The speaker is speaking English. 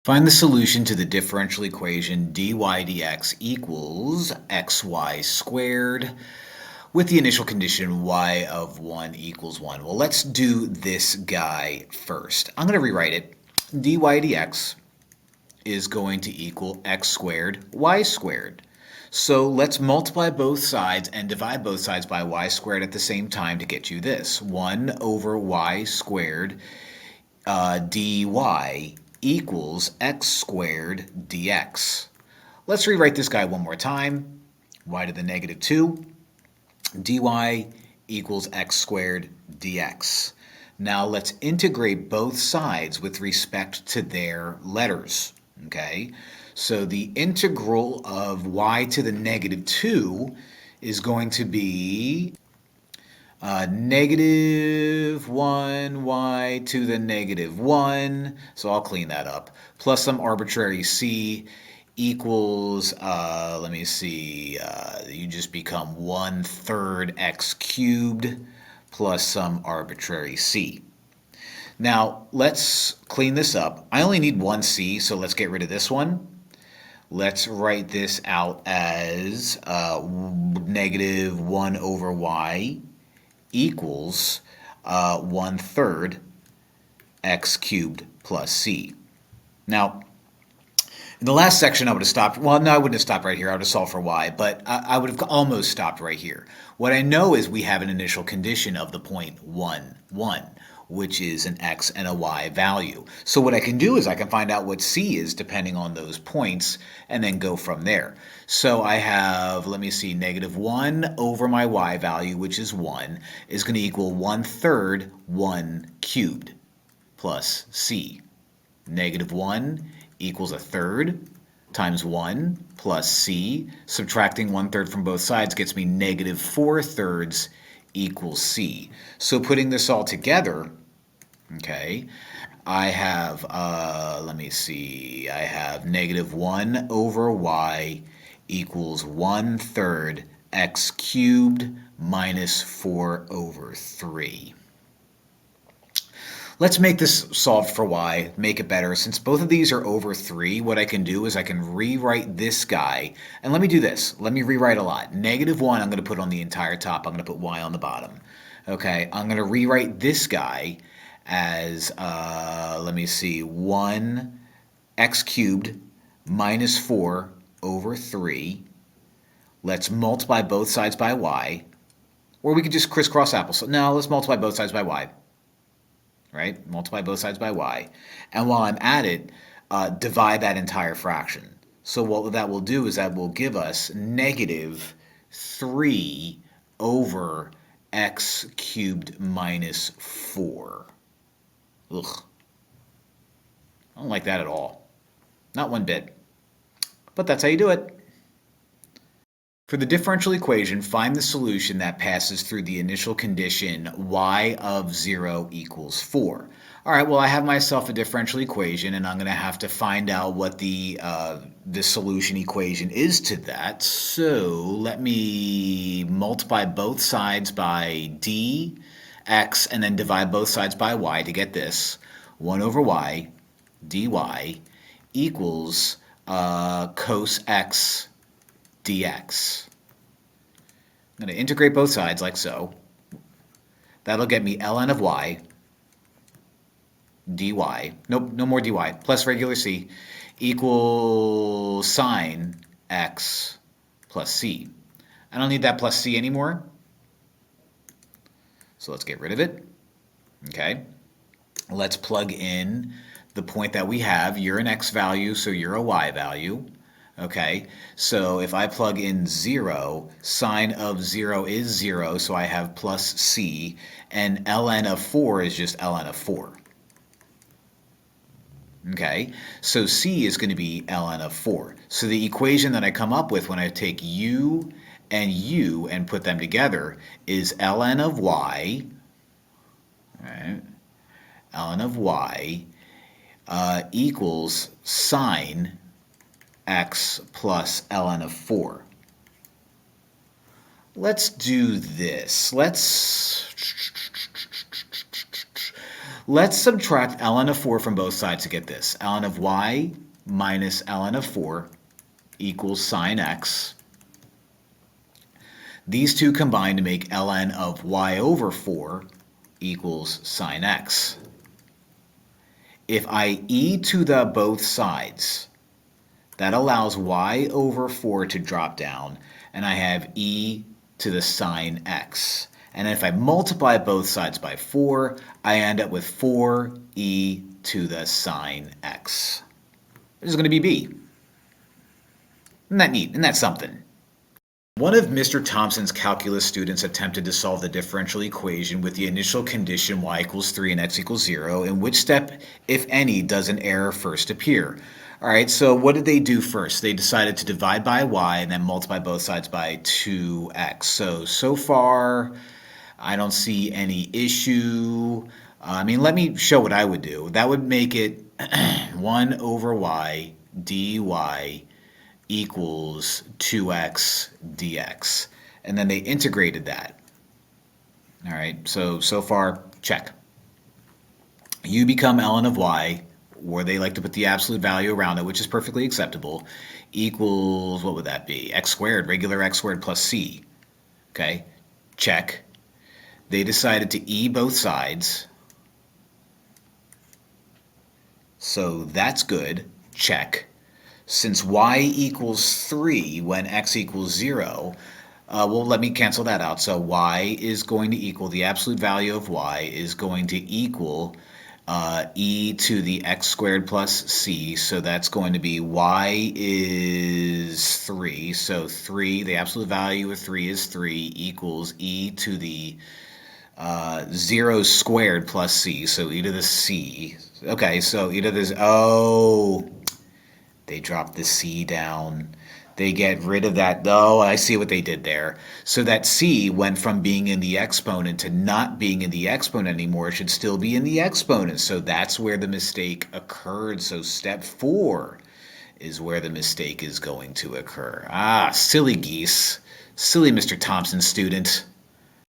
Find the solution to the differential equation dy dx equals xy squared with the initial condition y of 1 equals 1. Well, let's do this guy first. I'm going to rewrite it. Dy dx is going to equal x squared y squared. So let's multiply both sides and divide both sides by y squared at the same time to get you this. 1 over y squared dy equals x squared dx. Let's rewrite this guy one more time. Y to the negative 2 dy equals x squared dx. Now let's integrate both sides with respect to their letters. Okay, so the integral of y to the negative 2 is going to be negative 1y to the negative 1, so I'll clean that up, plus some arbitrary c equals, let me see, you just become 1/3 x cubed plus some arbitrary c. Now, let's clean this up. I only need one c, so let's get rid of this one. Let's write this out as negative 1 over y equals 1/3 x cubed plus c. Now, in the last section, I would have stopped. Well, no, I wouldn't have stopped right here. I would have solved for y, but I would have almost stopped right here. What I know is we have an initial condition of the point 1, 1, which is an x and a y value. So what I can do is I can find out what c is depending on those points and then go from there. So I have, let me see, negative 1 over my y value, which is 1, is going to equal 1/3 1 cubed plus c. Negative 1 equals 1/3 times 1 plus c. Subtracting 1/3 from both sides gets me negative 4/3 equals c. So putting this all together, okay, I have, let me see, I have negative 1 over y equals 1/3 x cubed minus 4 over 3. Let's make this solved for y, make it better. Since both of these are over 3, what I can do is I can rewrite this guy. And let me do this. Let me rewrite a lot. Negative 1 I'm going to put on the entire top. I'm going to put y on the bottom. Okay, I'm going to rewrite this guy as, let me see, 1 x cubed minus 4 over 3. Let's multiply both sides by y. Or we could just crisscross apples. No, let's multiply both sides by y. Right? Multiply both sides by y. And while I'm at it, divide that entire fraction. So what that will do is that will give us negative 3 over x cubed minus 4. Ugh. I don't like that at all. Not one bit. But that's how you do it. For the differential equation, find the solution that passes through the initial condition y of 0 equals 4. All right, well, I have myself a differential equation, and I'm going to have to find out what the solution equation is to that. So let me multiply both sides by dx and then divide both sides by y to get this. 1 over y dy equals cos x dx. I'm going to integrate both sides like so. That'll get me ln of y dy, nope, no more dy, plus regular c, equals sine x plus c. I don't need that plus c anymore, so let's get rid of it. Okay, let's plug in the point that we have. You're an x value, so you're a y value. Okay, so if I plug in 0, sine of 0 is 0, so I have plus c, and ln of 4 is just ln of 4. Okay, so c is going to be ln of 4. So the equation that I come up with when I take u and put them together is ln of y, right, ln of y equals sine x plus ln of 4. Let's do this. Let's subtract ln of 4 from both sides to get this. Ln of y minus ln of 4 equals sine x. These two combine to make ln of y over 4 equals sine x. If I e to the both sides, that allows y over 4 to drop down, and I have e to the sine x. And if I multiply both sides by 4, I end up with 4e to the sine x. This is going to be b. Isn't that neat? Isn't that something? One of Mr. Thompson's calculus students attempted to solve the differential equation with the initial condition y equals 3 and x equals 0. In which step, if any, does an error first appear? All right, so what did they do first? They decided to divide by y and then multiply both sides by 2x. So far, I don't see any issue. Let me show what I would do. That would make it 1 over y dy equals 2x dx. And then they integrated that. All right, so far, check. U become ln of y, or they like to put the absolute value around it, which is perfectly acceptable, equals, what would that be? X squared, regular x squared plus c. Okay, check. They decided to e both sides. So that's good, check. Since y equals 3 when x equals 0, well, let me cancel that out. So y is going to equal, the absolute value of y is going to equal e to the x squared plus c. So that's going to be y is 3. So 3, the absolute value of 3 is 3 equals e to the 0 squared plus c. So e to the c. Okay, so e to this, oh, they drop the c down. They get rid of that. Oh, I see what they did there. So that c went from being in the exponent to not being in the exponent anymore. It should still be in the exponent. So that's where the mistake occurred. So step 4 is where the mistake is going to occur. Ah, silly geese. Silly Mr. Thompson student.